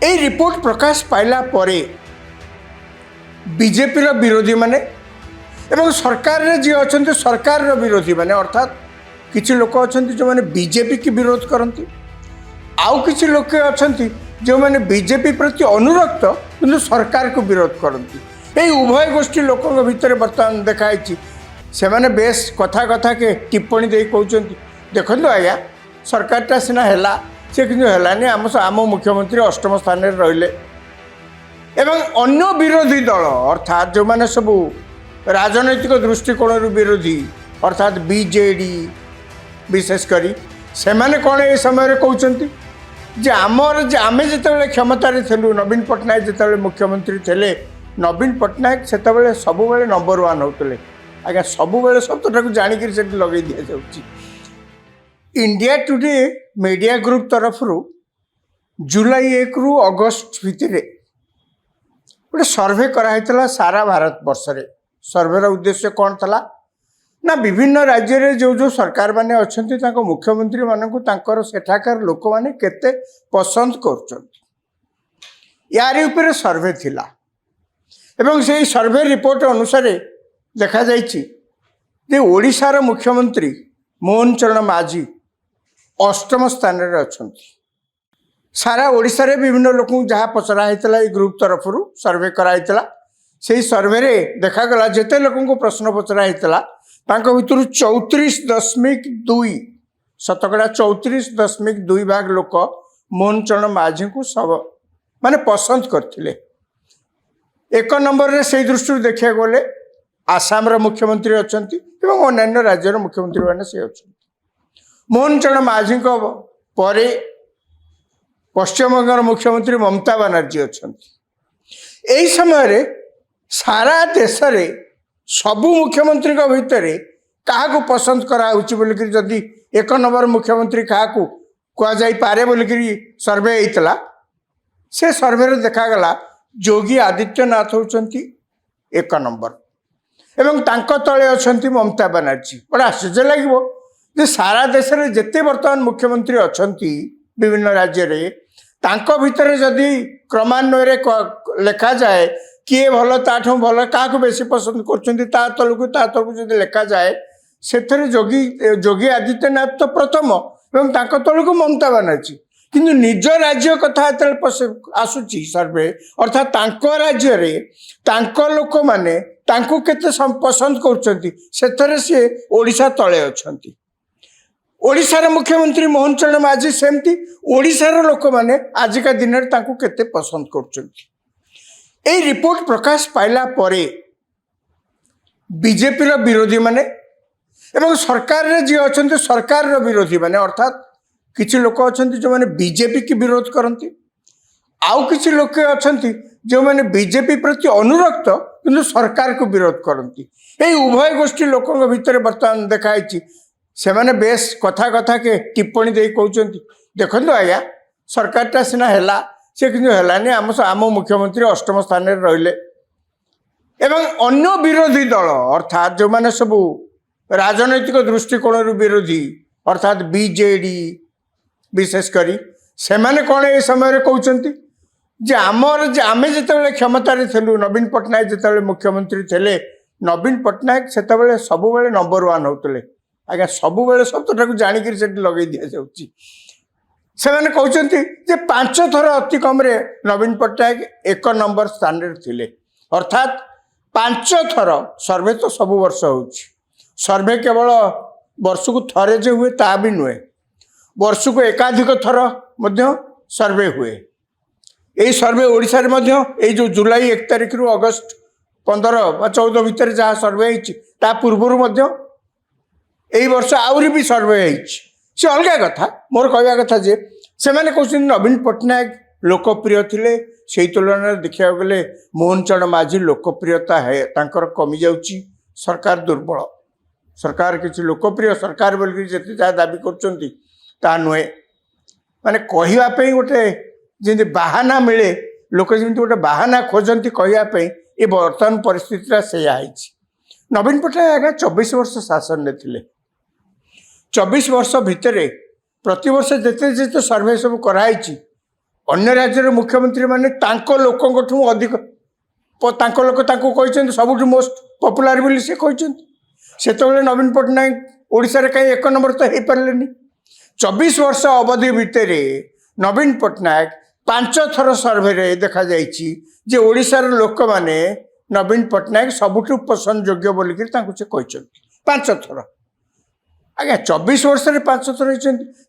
এই রিপোর্ট প্রকাশ পাইলা পরে বিজেপির বিरोधी माने एवं सरकार जी अच्छा सरकार विरोधी माने अर्थात किसी लोक अच्छा जो मैंने बीजेपी की विरोध करती आउ किसी लोक अच्छा जो मैंने बीजेपी प्रति अनुरक्त किंतु सरकार को विरोध करती यही उभय गोष्ठी लोकों भितर बर्तमान देखाई से मैंने बेस कथा कथा के टिप्पणी दे कहते देखो आज्ञा सरकारटा सीना है सी कि आम मुख्यमंत्री अष्टम स्थान रहिले एवं अन्य विरोधी दल अर्थात जो मैंने सबू राजनैतिक दृष्टिकोण विरोधी अर्थात बीजेडी विशेषकर से मैंने कौन ये समय कहते जे आमर आम जो क्षमतार थलु नवीन पट्टनायक जो मुख्यमंत्री थे नवीन पट्टनायक से सब नंबर 1 होते आज्ञा सब सतटा को जाणिक लगे दि जाऊँगी इंडिया टुडे मीडिया ग्रुप तरफ जुलाई 1 रु अगस्त भितर गोटे सर्वे कराइला सारा भारत वर्ष रे सर्वेर उद्देश्य कौन था ना विभिन्न राज्य रे जो जो सरकार माने अच्छा मुख्यमंत्री मानक सेठाकार लोक माने केते पसंद कर यार ऊपर सर्वे थिला एवं से सर्वे रिपोर्ट अनुसार देखा जे ओडिशार मुख्यमंत्री मोहन चरण माझी अष्टम स्थान रे अछंती सारा ओडिशा रे विभिन्न लोक जहाँ पचरा होता ग्रुप तरफ सर्वे कराइला से सर्वे रे देखागला जिते लोक प्रश्न पचरा होता भितर 34.2 शतकड़ा 34.2 भाग लोक मोहन चरण माझी को सब माने पसंद करथिले। एक नंबर रे से दृष्टि देखा गले आसाम रा मुख्यमंत्री अछंती एवं अन्य राज्यर मुख्यमंत्री माने से अछंती मोहन चरण माझी को परे पश्चिम बंगाल मुख्यमंत्री ममता बनर्जी अच्छा यही समय सारा देश रे सबू मुख्यमंत्री भितर क्या पसंद कराऊँच बोलिक जदि एक नंबर मुख्यमंत्री क्या कहुपारे बोलिक सर्वे होता से सर्वे देखागला योगी आदित्यनाथ होती एक नंबर एवं तांको तले अच्छा ममता बनर्जी बड़ा आश्चर्य लगे सारा देश में जिते बर्तमान मुख्यमंत्री अच्छा विभिन्न राज्य रे तांको भितर जदि क्रमान्वय लेखा जाए किए भल ताठू भल क्या बेसी पसंद कर तलू जब लेखा जाए से योगी आदित्यनाथ तो प्रथम एवं तलू ममता बनर्जी किंतु निज राज्य कथा आसूची सर्वे अर्थात तांको राज्य रे तांको लोक माने तांको केते पसंद कर सी ओडिशा तले अछंती ओडिशार मुख्यमंत्री मोहन चरण माझी सेमती ओडिशार लोक माने आजिका दिन में केते पसंद कर रिपोर्ट प्रकाश पाइला परे बीजेपी विरोधी माने एवं सरकार जी अच्छा सरकार विरोधी माने अर्थात किसी लोक अच्छा जो मैंने बीजेपी की विरोध करती आउ किसी लोक अच्छा जो मैंने बीजेपी प्रति अनुरक्त किंतु सरकार को विरोध करती यही उभय गोष्ठी लोकों भितर बर्तमान देखाई से मैंने बेस कथा कथा के टिप्पणी दे कहते देखो आज्ञा सरकारटा सीना है सी कि आम मुख्यमंत्री अष्टम स्थान रहिले एवं अन्य विरोधी दल अर्थात जो मैंने सबू राजनैतिक दृष्टिकोण विरोधी अर्थात बीजेडी विशेषकर से मैंने कौन ये समय कहते जे आमर आम जो क्षमतार थलु नवीन पट्टनायक जो मुख्यमंत्री थे नवीन पट्टनायक से सब नंबर 1 होते आज्ञा सब सतटा को जाणिक लगे दि जाऊँगी से मैंने कहते 5 थर अति कम नवीन पट्टनायक एक नंबर स्थान थे अर्थात 5 थर सर्वे तो सब वर्ष हो सर्वे केवल वर्ष को थरे जो हुए ता भी नुहे वर्ष को एकाधिक थर सर्वे हुए यही सर्वे ओडिशा रे यही जो जुलाई 1 तारिख रु अगस्त 15-14 भितर जहाँ सर्वे ता पूर्वर यही वर्ष आहरी भी सर्वे से अलग कथा मोर कहवा कथा जे से मैंने कहते नवीन पट्टनायक लोकप्रिय थे से तुलन देखा गले मोहन चरण माझी लोकप्रियता है तांकर कमी जाउची सरकार दुर्बल सरकार किसी लोकप्रिय सरकार बोल जिते जहाँ दाबी कर नुहे माने कहवाई गोटे जमी बाहाना मिले लोक जमी गोटे बाहाना खोजती कहवाई ये बर्तमान परिस्थिति से नवीन पट्टनायक आगे 24 वर्ष शासन में थे 24 वर्ष भितर प्रति वर्ष जिते जिते सर्वे सब कराई अन्य राज्यर मुख्यमंत्री माने तांको लोकंठू अधिक तांको लोक तांको कहते सबुठ मोस्ट पपुलार बोली से कहते सेतबेले नवीन पट्टनायक ओडिशा रे कहीं 1 नंबर तो हो पारे 24 वर्ष अवधि भितर नवीन पट्टनायक 5 थर सर्वे रे देखा जाइए जे ओडिशार लोक माने नवीन पट्टनायक सबुठ पसंद योग्य बोलिक से कहते 5 थर आज्ञा 24 वर्ष रे 5 थर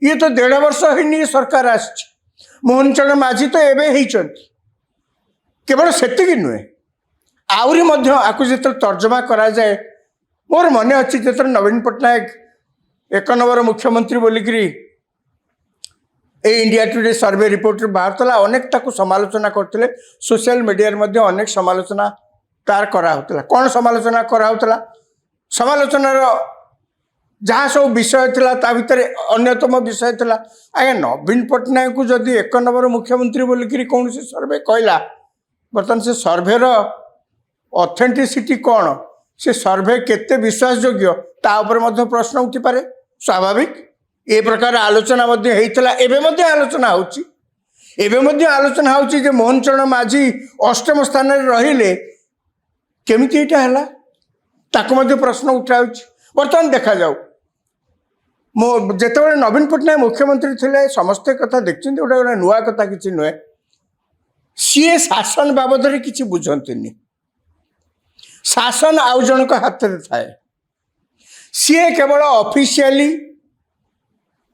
ये तो 1.5 वर्ष है सरकार आसी मोहन चरण माझी तो एवं केवल सेतिक नुहे आहरी आपको जो तर्जमा करा जाए मोर मन अच्छी जो नवीन पट्टनायक 1 नंबर मुख्यमंत्री बोलिक इंडिया टुडे सर्वे रिपोर्ट बाहर अनेक ताकू समालोचना करते सोशल मीडिया अनेक समालोचना तार कराला कौन समालोचना कराला समालोचनार जहाँ सब विषय थिला ता भितर अन्यतम विषय थिला आज्ञा नवीन पट्टनायक को जदि 1 नंबर मुख्यमंत्री बोलिक कौन सर्वे कहला बर्तमान से सर्वेर ऑथेंटिसिटी कौन से सर्वे केते विश्वास योग्य ता ऊपर मध्य प्रश्न उठी पारे स्वाभाविक ए प्रकार आलोचना मध्य हेइतला एबे मध्य आलोचना होची एबे मध्य आलोचना होची जे मोहन चरण माझी 8म स्थान रे रहिले केमिति एटा हला ताको मध्य प्रश्न उठाउची बर्तमान देखा जाऊ मो जेतेबेले नवीन पट्टनायक मुख्यमंत्री थिले समस्ते कथा देखछन गोटे गोटे नुआ कथा किछि नुहे सीए शासन बाबद रे किछि बुझंतिनी शासन आउ जनक हाथ रे थाए सीए केवल ऑफिशियली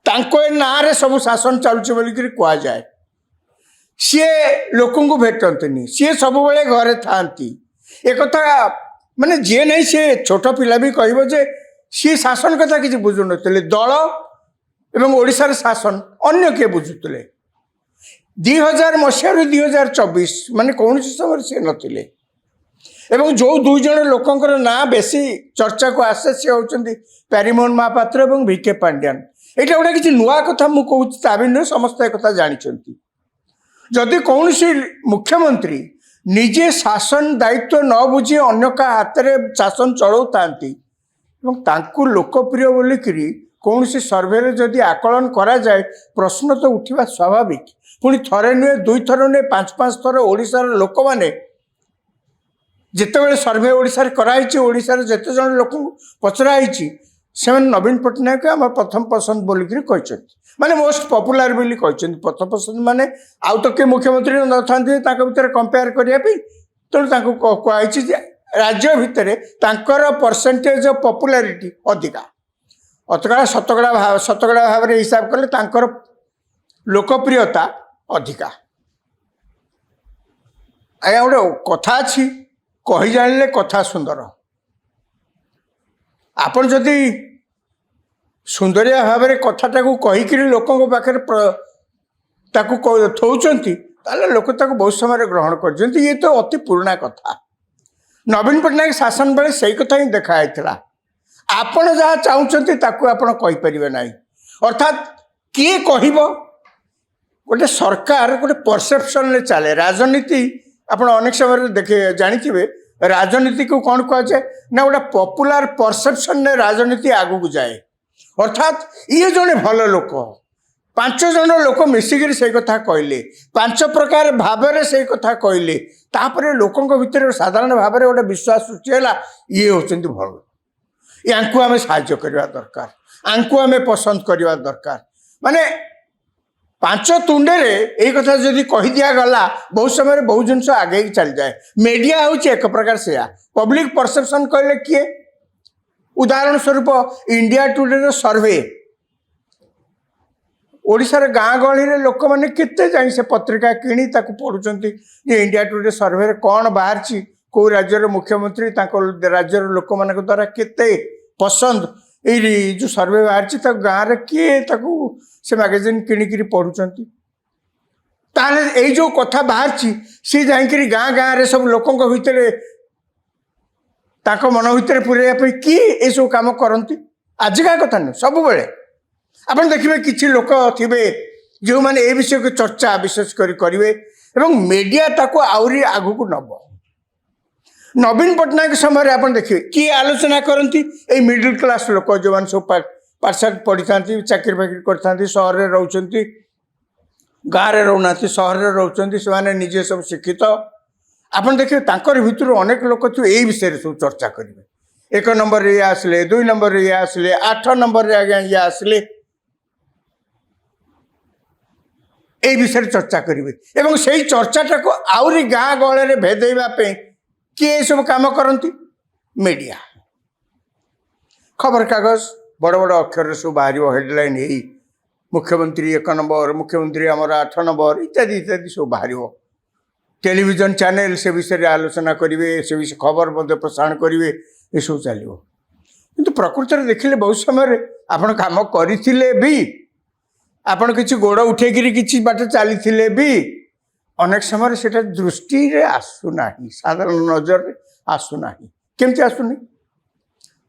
तांको ना रे सब शासन चलुचे बोलिक कहा जाए सीए लोकन को भेटंतिनी सीए सब बेले घरे थांती एक कथा माने जे नहीं सी छोट पिला भी कहब जे सी शासन कथा किसी बुझुन दल एवं ओडिशार शासन अन्य किए बुझुले 2000 मसीह 2024 माने कौन समय सी नथिले एवं जो 2 जन लोकंकर ना बेसी चर्चा को आसे सी होचंदी प्यारीमोहन महापात्र एवं वीके पांड्यान एटा गोटे किसी नुआ कथा मु कहूँ ताबी नुहे समस्त कथा जानी जदि कौन सी मुख्यमंत्री निजे शासन दायित्व न बुझी अन्य का हाथ में शासन चलाता लोकप्रिय बोलिक कौन सी सर्वे जदि आकलन करा जाए प्रश्न तो उठा स्वाभाविक पुणी थरे नुहे 2 थर नुहे 5-5 थर ओडिशार लोक मैंने जितेबाला सर्वे ओडिशार कराई ओडिशार जिते जन लोक पचराई से नवीन पट्टनायक आम प्रथम पसंद बोलिक माने मोस्ट पपुलार बोली प्रथम पसंद माने आउ तो किए मुख्यमंत्री न था भर कंपेयर करने तेणु कहुई राज्य भितर परसेंटेज ऑफ पॉपुलैरिटी अधिका शतकड़ा भाव में हिसाब कले लोकप्रियता अधिका आज्ञा गोटे कथा अच्छी कही जानिले कथा सुंदर आपन जदि सुंदरिया भाव में कथाटा को कहीक लोकों पाखे थोचती लोक बहुत समय ग्रहण कर ये तो अति पुराना कथा नवीन पट्टनायक शासन बेले से कथा ही देखाई आपण जहाँ चाहते कहीपर ना अर्थात किए कह गोटे सरकार गोटे परसेप्शन चले राजनीति आपण अनेक समय देखे जानी राजनीति को कौन कह जाए ना गोटे पॉपुलर परसेप्शन ने राजनीति आगू को जाए अर्थात ये जड़े भल लोक 5 जन लोक मिसिक से कथा कहले 5 प्रकार भाव से कथा कहले तापर लोकों भितर साधारण भाव में गोटे विश्वास सृष्टि है ये होती भल या आम साहाय्य करवा दरकार आंकु आम पसंद करवा दरकार माने 5 तुंडे ये कथा जदि कही दिया गला बहुत समय बहुत जिन आगे चल जाए मीडिया हूँ एक प्रकार से पब्लिक परसेप्शन कहले किए उदाहरण स्वरूप इंडिया टुडे सर्वे ओडिशार गाँ गहली लोक मैंने केते जाई से पत्रिका किणी ताकू पढ़ुचंती जे इंडिया टुडे सर्वे कौन बाहर कौ राज्यर मुख्यमंत्री राज्यर लोक मान द्वारा केते पसंद ये जो सर्वे बाहर गाँव में किए से मैगजीन किणिकी पढ़ुचंती ताले ये जो कथा बाहर सी जाकि गाँ गाँव में सब लोकों भितर मन भितर पूरे किए ये सब कम करती आजिका कथा नुह सब बेले आप देखिए किसी लोक थे जो मैंने ये विषय को चर्चा विशेष करेंगे मीडिया ताको आहरी आगू को नब नवीन पट्टनायक समय आप देखिए किए आलोचना करती मिडिल क्लास लोक जो मैंने सब पाठशाठ पढ़ी था चाकरी बाकरी कर सहर में रोच ଗାଁରେ ରହୁନାହାନ୍ତି, ସହରରେ ରହୁଛନ୍ତି, ସେମାନେ ନିଜେ ସବୁ ଶିକ୍ଷିତ। ଆପଣ ଦେଖିବେ ତାଙ୍କର ଭିତରୁ ଅନେକ ଲୋକ ଥିବେ ଏଇ ବିଷୟରେ ସବୁ ଚର୍ଚ୍ଚା କରିବେ। 1 ନମ୍ବରରେ ଇଏ ଆସିଲେ, 2 ନମ୍ବରରେ ଇଏ ଆସିଲେ, 8 ନମ୍ବରରେ ଆଜ୍ଞା ଇଏ ଆସିଲେ, এই বিষয়ে চর্চা করবে এবং সেই চর্চাটাকে আউরি গাঁ গহଳରେ ভেদাইবা ପାଇଁ କିଏ ଏସବୁ କାମ କରନ୍ତି? ମିଡ଼ିଆ, ଖବରକାଗଜ ବଡ଼ ବଡ଼ ଅକ୍ଷରରେ ସବୁ ବାହାରିବ ହେଡ଼ଲାଇନ୍ ଏଇ ମୁଖ୍ୟମନ୍ତ୍ରୀ 1 ନମ୍ବର, ମୁଖ୍ୟମନ୍ତ୍ରୀ ଆମର 8 ନମ୍ବର ଇତ୍ୟାଦି ଇତ୍ୟାଦି ସବୁ ବାହାରିବ। ଟେଲିଭିଜନ ଚ୍ୟାନେଲ ସେ ବିଷୟରେ ଆଲୋଚନା କରିବେ, ସେ ବିଷୟ ଖବର ମଧ୍ୟ ପ୍ରସାରଣ କରିବେ, ଏସବୁ ଚାଲିବ। କିନ୍ତୁ ପ୍ରକୃତରେ ଦେଖିଲେ ବହୁତ ସମୟରେ ଆପଣ କାମ କରିଥିଲେ ବି, ଆପଣ କିଛି ଗୋଡ଼ ଉଠେଇକିରି କିଛି ବାଟ ଚାଲିଥିଲେ ବି ଅନେକ ସମୟରେ ସେଟା ଦୃଷ୍ଟିରେ ଆସୁନାହିଁ, ସାଧାରଣ ନଜରରେ ଆସୁନାହିଁ। କେମିତି ଆସୁନି?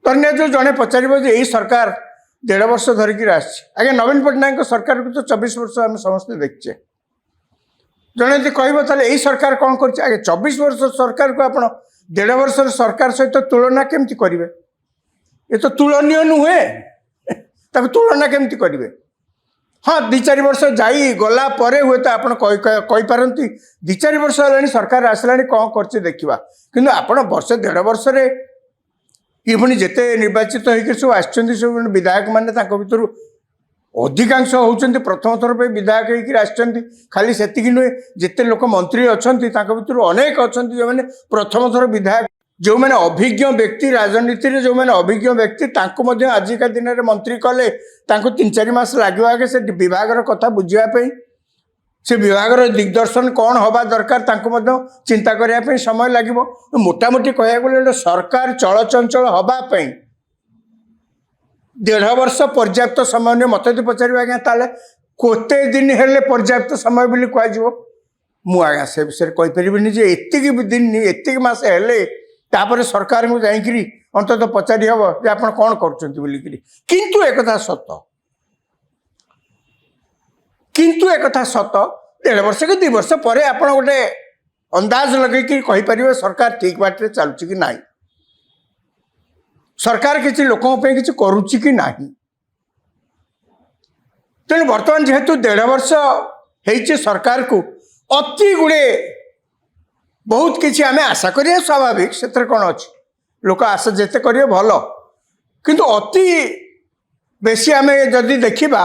ଧନ୍ୟବାଦ। ଜଣେ ପଚାରିବ ଯେ ଏଇ ସରକାର 1.5 ବର୍ଷ ଧରିକିରି ଆସିଛି, ଆଜ୍ଞା ନବୀନ ପଟ୍ଟନାୟକଙ୍କ ସରକାରକୁ ତ 24 ବର୍ଷ ଆମେ ସମସ୍ତେ ଦେଖିଛେ। ଜଣେ ଯଦି କହିବ ତାହେଲେ ଏଇ ସରକାର କ'ଣ କରିଛି? ଆଜ୍ଞା 24 ବର୍ଷ ସରକାରକୁ ଆପଣ 1.5 ବର୍ଷର ସରକାର ସହିତ ତୁଳନା କେମିତି କରିବେ? ଏ ତ ତୁଳନୀୟ ନୁହେଁ, ତାକୁ ତୁଳନା କେମିତି କରିବେ? ହଁ 2-4 ବର୍ଷ ଯାଇ ଗଲା ପରେ ହୁଏତ ଆପଣ କହିପାରନ୍ତି 2-4 ବର୍ଷ ହେଲାଣି ସରକାର ଆସିଲାଣି, କ'ଣ କରିଛି ଦେଖିବା। କିନ୍ତୁ ଆପଣ 1.5 ବର୍ଷରେ ଇଏ ପୁଣି ଯେତେ ନିର୍ବାଚିତ ହେଇକି ସବୁ ଆସିଛନ୍ତି ସବୁ ବିଧାୟକ ମାନେ, ତାଙ୍କ ଭିତରୁ ଅଧିକାଂଶ ହେଉଛନ୍ତି ପ୍ରଥମ ଥର ପାଇଁ ବିଧାୟକ ହେଇକି ଆସିଛନ୍ତି। ଖାଲି ସେତିକି ନୁହେଁ, ଯେତେ ଲୋକ ମନ୍ତ୍ରୀ ଅଛନ୍ତି ତାଙ୍କ ଭିତରୁ ଅନେକ ଅଛନ୍ତି ଯେଉଁମାନେ ପ୍ରଥମ ଥର ବିଧାୟକ, ଯେଉଁମାନେ ଅଭିଜ୍ଞ ବ୍ୟକ୍ତି, ରାଜନୀତିରେ ଯେଉଁମାନେ ଅଭିଜ୍ଞ ବ୍ୟକ୍ତି, ତାଙ୍କୁ ମଧ୍ୟ ଆଜିକା ଦିନରେ ମନ୍ତ୍ରୀ କଲେ ତାଙ୍କୁ 3-4 ମାସ ଲାଗିବ ଆଗେ ସେ ବିଭାଗର କଥା ବୁଝିବା ପାଇଁ, ସେ ବିଭାଗର ଦିଗ୍ଦର୍ଶନ କ'ଣ ହେବା ଦରକାର ତାଙ୍କୁ ମଧ୍ୟ ଚିନ୍ତା କରିବା ପାଇଁ ସମୟ ଲାଗିବ। ମୋଟାମୋଟି କହିବାକୁ ଗଲେ ଗୋଟେ ସରକାର ଚଳଚଞ୍ଚଳ ହେବା ପାଇଁ 1.5 ବର୍ଷ ପର୍ଯ୍ୟାପ୍ତ ସମୟ ନୁହେଁ। ମୋତେ ଯଦି ପଚାରିବେ ଆଜ୍ଞା ତାହେଲେ କେତେ ଦିନ ହେଲେ ପର୍ଯ୍ୟାପ୍ତ ସମୟ ବୋଲି କୁହାଯିବ, ମୁଁ ଆଜ୍ଞା ସେ ବିଷୟରେ କହିପାରିବିନି ଯେ ଏତିକି ଦିନ ଏତିକି ମାସ ହେଲେ ତାପରେ ସରକାରଙ୍କୁ ଯାଇକିରି ଅନ୍ତତଃ ପଚାରି ହେବ ଯେ ଆପଣ କ'ଣ କରୁଛନ୍ତି ବୋଲିକିରି। କିନ୍ତୁ ଏକଥା ସତ, 1.5 ବର୍ଷ କି 2 ବର୍ଷ ପରେ ଆପଣ ଗୋଟେ ଅନ୍ଦାଜ ଲଗେଇକି କହିପାରିବେ ସରକାର ଠିକ୍ ବାଟରେ ଚାଲୁଛି କି ନାହିଁ, ସରକାର କିଛି ଲୋକଙ୍କ ପାଇଁ କିଛି କରୁଛି କି ନାହିଁ। ତେଣୁ ବର୍ତ୍ତମାନ ଯେହେତୁ 1.5 ବର୍ଷ ହେଇଛି ସରକାରକୁ, ଅତି ଗୁଡ଼ିଏ ବହୁତ କିଛି ଆମେ ଆଶା କରିବା ସ୍ୱାଭାବିକ, ସେଥିରେ କ'ଣ ଅଛି, ଲୋକ ଆଶା ଯେତେ କରିବେ ଭଲ। କିନ୍ତୁ ଅତି ବେଶୀ ଆମେ ଯଦି ଦେଖିବା,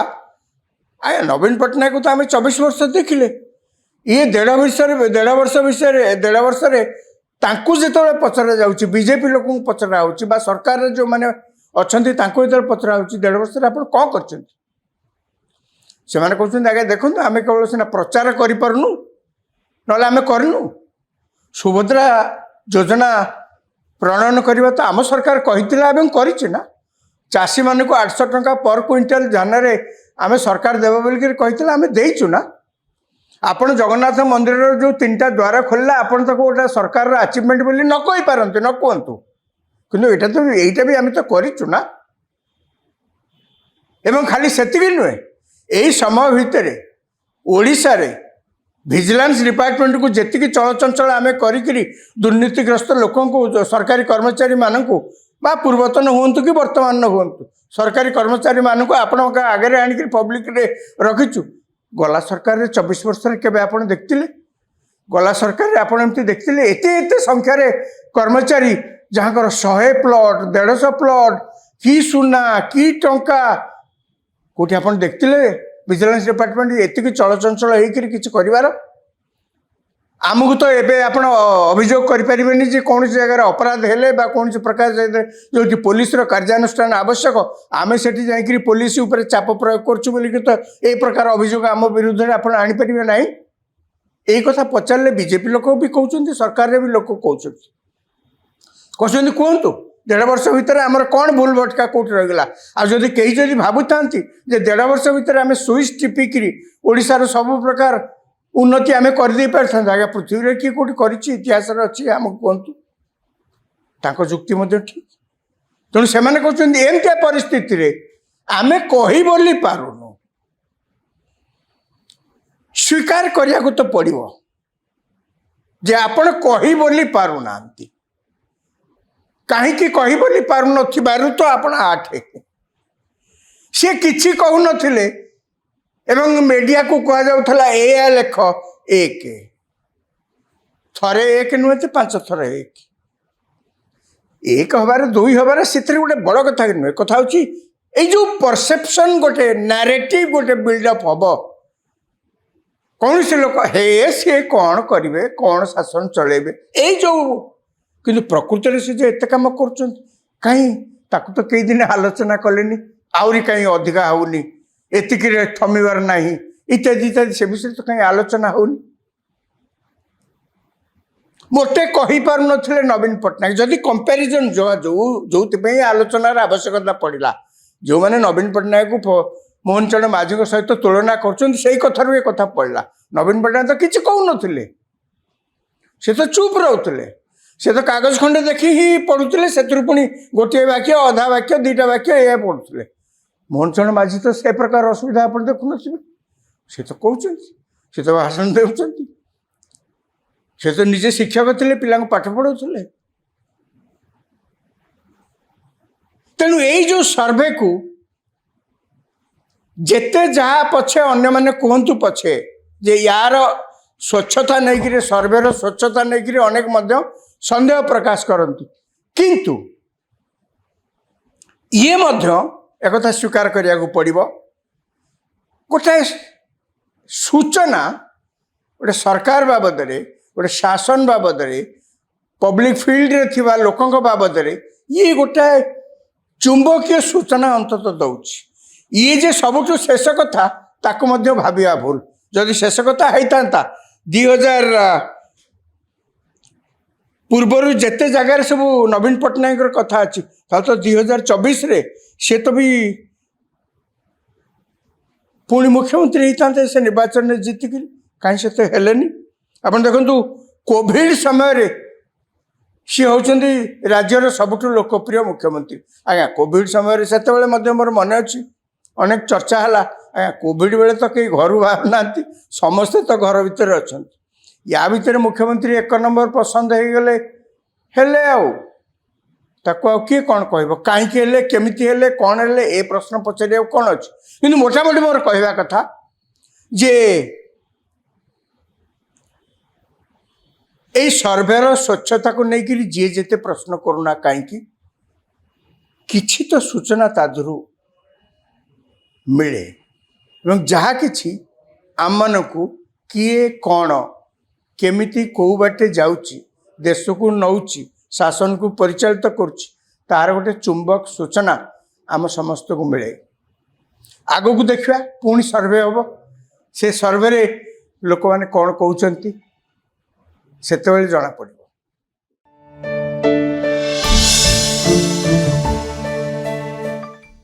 ଆଜ୍ଞା ନବୀନ ପଟ୍ଟନାୟକକୁ ତ ଆମେ 24 ବର୍ଷ ଦେଖିଲେ, ଇଏ 1.5 ବର୍ଷରେ ତାଙ୍କୁ ଯେତେବେଳେ ପଚରା ଯାଉଛି, ବିଜେପି ଲୋକଙ୍କୁ ପଚରା ହେଉଛି ବା ସରକାରରେ ଯେଉଁମାନେ ଅଛନ୍ତି ତାଙ୍କୁ ଯେତେବେଳେ ପଚରା ହେଉଛି 1.5 ବର୍ଷରେ ଆପଣ କ'ଣ କରିଛନ୍ତି, ସେମାନେ କହୁଛନ୍ତି ଆଜ୍ଞା ଦେଖନ୍ତୁ ଆମେ କେବଳ ସିନା ପ୍ରଚାର କରିପାରୁନୁ, ନହେଲେ ଆମେ କରିନୁ। ସୁଭଦ୍ରା ଯୋଜନା ପ୍ରଣୟନ କରିବା ତ ଆମ ସରକାର କହିଥିଲା ଏବଂ କରିଛି ନା। ଚାଷୀମାନଙ୍କୁ 800 ଟଙ୍କା ପର କ୍ୱିଣ୍ଟାଲ ଧାନରେ ଆମେ ସରକାର ଦେବ ବୋଲିକରି କହିଥିଲେ, ଆମେ ଦେଇଛୁ ନା। ଆପଣ ଜଗନ୍ନାଥ ମନ୍ଦିରର ଯେଉଁ 3ଟା ଦ୍ୱାର ଖୋଲିଲା, ଆପଣ ତାକୁ ଗୋଟେ ସରକାରର ଆଚିଭମେଣ୍ଟ ବୋଲି ନ କହିପାରନ୍ତି, ନ କୁହନ୍ତୁ, କିନ୍ତୁ ଏଇଟା ବି ଆମେ ତ କରିଛୁ ନା। ଏବଂ ଖାଲି ସେତିକି ନୁହେଁ, ଏହି ସମୟ ଭିତରେ ଓଡ଼ିଶାରେ ଭିଜିଲାନ୍ସ ଡିପାର୍ଟମେଣ୍ଟକୁ ଯେତିକି ଚଳଚଞ୍ଚଳ ଆମେ କରିକିରି ଦୁର୍ନୀତିଗ୍ରସ୍ତ ଲୋକଙ୍କୁ, ସରକାରୀ କର୍ମଚାରୀମାନଙ୍କୁ ବା ପୂର୍ବତନ ହୁଅନ୍ତୁ କି ବର୍ତ୍ତମାନ ହୁଅନ୍ତୁ ସରକାରୀ କର୍ମଚାରୀମାନଙ୍କୁ ଆପଣଙ୍କ ଆଗରେ ଆଣିକି ପବ୍ଲିକରେ ରଖିଛୁ। ଗଲା ସରକାରରେ 24 ବର୍ଷରେ କେବେ ଆପଣ ଦେଖିଥିଲେ? ଗଲା ସରକାରରେ ଆପଣ ଏମିତି ଦେଖିଥିଲେ ଏତେ ସଂଖ୍ୟାରେ କର୍ମଚାରୀ ଯାହାଙ୍କର 100 ପ୍ଲଟ୍ 150 ପ୍ଲଟ୍ କି ସୁନା କି ଟଙ୍କା କେଉଁଠି ଆପଣ ଦେଖିଥିଲେ? ଭିଜିଲାନ୍ସ ଡିପାର୍ଟମେଣ୍ଟ ଏତିକି ଚଳଚଞ୍ଚଳ ହେଇକରି କିଛି କରିବାର? ଆମକୁ ତ ଏବେ ଆପଣ ଅଭିଯୋଗ କରିପାରିବେନି ଯେ କୌଣସି ଜାଗାରେ ଅପରାଧ ହେଲେ ବା କୌଣସି ପ୍ରକାର ଯେଉଁଠି ପୋଲିସର କାର୍ଯ୍ୟାନୁଷ୍ଠାନ ଆବଶ୍ୟକ ଆମେ ସେଠି ଯାଇକରି ପୋଲିସ ଉପରେ ଚାପ ପ୍ରୟୋଗ କରୁଛୁ ବୋଲିକି ତ এই ପ୍ରକାର ଅଭିଯୋଗ ଆମ ବିରୁଦ୍ଧରେ ଆପଣ ଆଣିପାରିବେ ନାହିଁ। এই କଥା ପଚାରିଲେ ବିଜେପି ଲୋକ ବି କହୁଛନ୍ତି, ସରକାରରେ ବି ଲୋକ କହୁଛନ୍ତି କୁହନ୍ତୁ 1.5 ବର୍ଷ ଭିତରେ ଆମର କ'ଣ ଭୁଲ ଭଟକା କେଉଁଠି ରହିଗଲା। ଆଉ ଯଦି କେହି ଯଦି ଭାବୁଥାନ୍ତି ଯେ 1.5 ବର୍ଷ ଭିତରେ ଆମେ ସୁଇଚ୍ ଟିପିକିରି ଓଡ଼ିଶାର ସବୁ ପ୍ରକାର ଉନ୍ନତି ଆମେ କରିଦେଇ ପାରିଥାନ୍ତୁ, ଆଜ୍ଞା ପୃଥିବୀରେ କିଏ କେଉଁଠି କରିଛି ଇତିହାସରେ ଅଛି ଆମକୁ କୁହନ୍ତୁ। ତାଙ୍କ ଯୁକ୍ତି ମଧ୍ୟ ଠିକ୍। ତେଣୁ ସେମାନେ କହୁଛନ୍ତି ଏମିତିଆ ପରିସ୍ଥିତିରେ ଆମେ କହି ବୋଲି ପାରୁନୁ, ସ୍ୱୀକାର କରିବାକୁ ତ ପଡ଼ିବ ଯେ ଆପଣ କହି ବୋଲି ପାରୁନାହାନ୍ତି। କାହିଁକି କହି ବୋଲି ପାରୁନଥିବାରୁ ତ ଆପଣ 8 ସେ କିଛି କହୁନଥିଲେ ଏବଂ ମିଡ଼ିଆକୁ କୁହାଯାଉଥିଲା ଏଇଆ ଲେଖ 1 ଥରେ 1 ନୁହେଁ 5 ଥର 1 ହବାରେ 2 ହବାରେ ସେଥିରେ ଗୋଟେ ବଡ଼ କଥା ନୁହେଁ। କଥା ହେଉଛି ଏଇ ଯେଉଁ ପରସେପସନ୍ ଗୋଟେ ନାରେଟିଭ୍ ଗୋଟେ ବିଲ୍ଡଅପ୍ ହବ କୌଣସି ଲୋକ ହେ ସିଏ କ'ଣ କରିବେ କ'ଣ ଶାସନ ଚଳେଇବେ ଏଇ ଯେଉଁ କିନ୍ତୁ ପ୍ରକୃତରେ ସେ ଯେ ଏତେ କାମ କରୁଛନ୍ତି କାହିଁ ତାକୁ ତ କେଇ ଦିନ ଆଲୋଚନା କଲେନି ଆହୁରି କାହିଁ ଅଧିକା ହେଉନି ଏତିକିରେ ଥମିବାର ନାହିଁ ଇତ୍ୟାଦି ଇତ୍ୟାଦି ସେ ବିଷୟରେ ତ କାହିଁ ଆଲୋଚନା ହେଉନି। ମୋଟେ କହିପାରୁନଥିଲେ ନବୀନ ପଟ୍ଟନାୟକ ଯଦି କମ୍ପାରିଜନ୍ ଯେଉଁଥିପାଇଁ ଆଲୋଚନାର ଆବଶ୍ୟକତା ପଡ଼ିଲା ଯେଉଁମାନେ ନବୀନ ପଟ୍ଟନାୟକକୁ ମୋହନ ଚରଣ ମାଝୀଙ୍କ ସହିତ ତୁଳନା କରୁଛନ୍ତି ସେଇ କଥାରୁ ଏ କଥା ପଡ଼ିଲା। ନବୀନ ପଟ୍ଟନାୟକ ତ କିଛି କହୁନଥିଲେ ସେ ତ ଚୁପ୍ ରହୁଥିଲେ ସେ ତ କାଗଜ ଖଣ୍ଡେ ଦେଖି ହିଁ ପଢ଼ୁଥିଲେ ସେଥିରୁ ପୁଣି ଗୋଟିଏ ବାକ୍ୟ ଅଧା ବାକ୍ୟ 2ଟା ବାକ୍ୟ ଏଇଆ ପଢ଼ୁଥିଲେ। ମୋହନ ଚରଣ ମାଝୀ ତ ସେ ପ୍ରକାର ଅସୁବିଧା ଆପଣ ଦେଖୁନଥିବେ ସେ ତ କହୁଛନ୍ତି ସେ ତ ଭାଷଣ ଦେଉଛନ୍ତି ସେ ତ ନିଜେ ଶିକ୍ଷକ ଥିଲେ ପିଲାଙ୍କୁ ପାଠ ପଢ଼ାଉଥିଲେ। ତେଣୁ ଏଇ ଯେଉଁ ସର୍ଭେକୁ ଯେତେ ଯାହା ପଛେ ଅନ୍ୟମାନେ କୁହନ୍ତୁ ପଛେ ଯେ ୟାର ସ୍ୱଚ୍ଛତା ନେଇକିରି ସର୍ଭେର ସ୍ୱଚ୍ଛତା ନେଇକିରି ଅନେକ ମଧ୍ୟ ସନ୍ଦେହ ପ୍ରକାଶ କରନ୍ତି କିନ୍ତୁ ଇଏ ମଧ୍ୟ ଏକଥା ସ୍ୱୀକାର କରିବାକୁ ପଡ଼ିବ ଗୋଟାଏ ସୂଚନା ଗୋଟେ ସରକାର ବାବଦରେ ଗୋଟେ ଶାସନ ବାବଦରେ ପବ୍ଲିକ ଫିଲ୍ଡରେ ଥିବା ଲୋକଙ୍କ ବାବଦରେ ଇଏ ଗୋଟାଏ ଚୁମ୍ବକୀୟ ସୂଚନା ଅନ୍ତତଃ ଦେଉଛି। ଇଏ ଯେ ସବୁଠୁ ଶେଷ କଥା ତାକୁ ମଧ୍ୟ ଭାବିବା ଭୁଲ। ଯଦି ଶେଷ କଥା ହେଇଥାନ୍ତା 2000 ପୂର୍ବରୁ ଯେତେ ଜାଗାରେ ସବୁ ନବୀନ ପଟ୍ଟନାୟକର କଥା ଅଛି ତାହେଲେ ତ 2024ରେ ସେ ତ ବି ପୁଣି ମୁଖ୍ୟମନ୍ତ୍ରୀ ହେଇଥାନ୍ତେ ସେ ନିର୍ବାଚନରେ ଜିତିକିରି କାହିଁ ସେ ତ ହେଲେନି। ଆପଣ ଦେଖନ୍ତୁ କୋଭିଡ୍ ସମୟରେ ସିଏ ହେଉଛନ୍ତି ରାଜ୍ୟର ସବୁଠୁ ଲୋକପ୍ରିୟ ମୁଖ୍ୟମନ୍ତ୍ରୀ। ଆଜ୍ଞା କୋଭିଡ୍ ସମୟରେ ସେତେବେଳେ ମଧ୍ୟ ମୋର ମନେ ଅଛି ଅନେକ ଚର୍ଚ୍ଚା ହେଲା ଆଜ୍ଞା କୋଭିଡ୍ ବେଳେ ତ କେହି ଘରୁ ବାହାରୁନାହାନ୍ତି ସମସ୍ତେ ତ ଘର ଭିତରେ ଅଛନ୍ତି ୟା ଭିତରେ ମୁଖ୍ୟମନ୍ତ୍ରୀ 1 ନମ୍ବର ପସନ୍ଦ ହେଇଗଲେ ହେଲେ ଆଉ ତାକୁ ଆଉ କିଏ କ'ଣ କହିବ କାହିଁକି ହେଲେ କେମିତି ହେଲେ କ'ଣ ହେଲେ ଏ ପ୍ରଶ୍ନ ପଚାରିବାକୁ କ'ଣ ଅଛି। କିନ୍ତୁ ମୋଟାମୋଟି ମୋର କହିବା କଥା ଯେ এই ସର୍ଭେର ସ୍ୱଚ୍ଛତାକୁ ନେଇକିରି ଯିଏ ଯେତେ ପ୍ରଶ୍ନ କରୁନା କାହିଁକି କିଛି ତ ସୂଚନା ତା ଦେହରୁ ମିଳେ ଏବଂ ଯାହା କିଛି ଆମମାନଙ୍କୁ କିଏ କ'ଣ କେମିତି କେଉଁ ବାଟେ ଯାଉଛି ଦେଶକୁ ନେଉଛି ଶାସନକୁ ପରିଚାଳିତ କରୁଛି ତାର ଗୋଟେ ଚୁମ୍ବକ ସୂଚନା ଆମ ସମସ୍ତଙ୍କୁ ମିଳେ। ଆଗକୁ ଦେଖିବା ପୁଣି ସର୍ଭେ ହେବ ସେ ସର୍ଭେରେ ଲୋକମାନେ କ'ଣ କହୁଛନ୍ତି ସେତେବେଳେ ଜଣାପଡ଼ିବ।